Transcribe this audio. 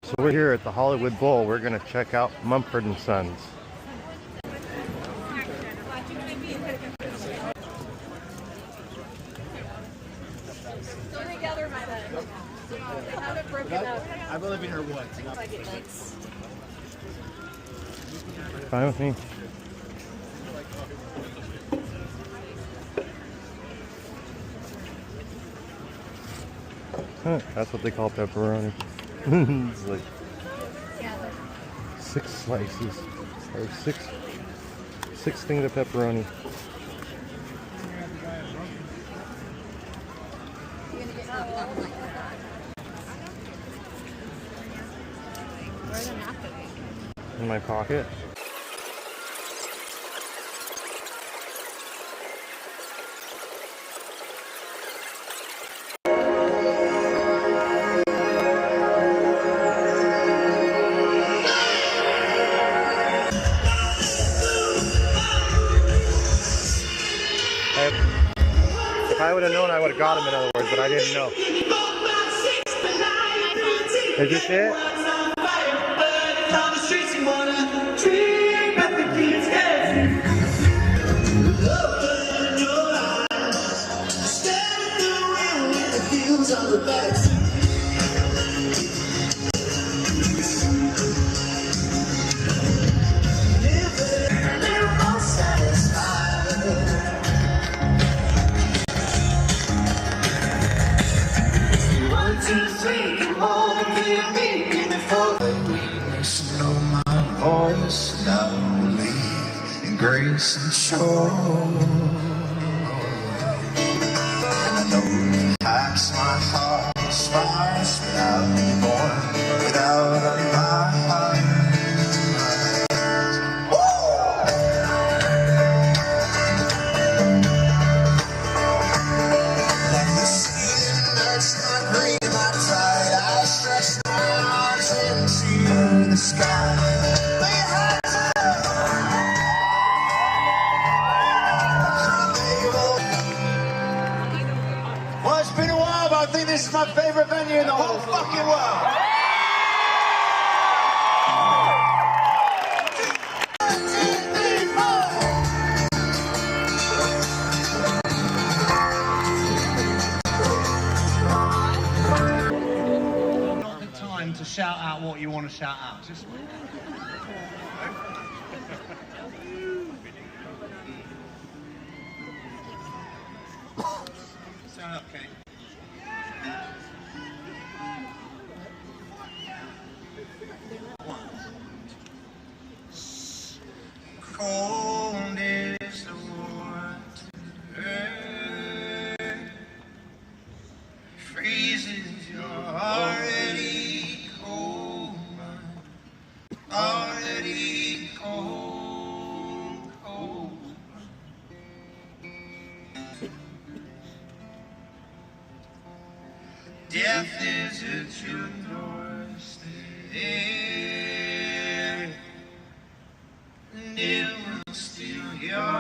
So we're here at the Hollywood Bowl. We're gonna check out Mumford Sons. Still together, my bad. They haven't broken up. I've only been here once. Fine with me. Huh, that's what they call pepperoni. It's like 6 slices, or six things of pepperoni. In my pocket. If I would have known, I would have got him, in other words, but I didn't know. Is this it? Slowly in grace and show, and I know perhaps my heart aspires without me born, without a life. Like the sea that's not green, my tide, I stretch my arms into the sky. Well, it's been a while, but I think this is my favorite venue in the whole fucking world. Not the time to shout out what you want to shout out. Just okay. Cold is the water, freezes, you're already cold, already cold, cold. Death is at your doorstep, and it will steal your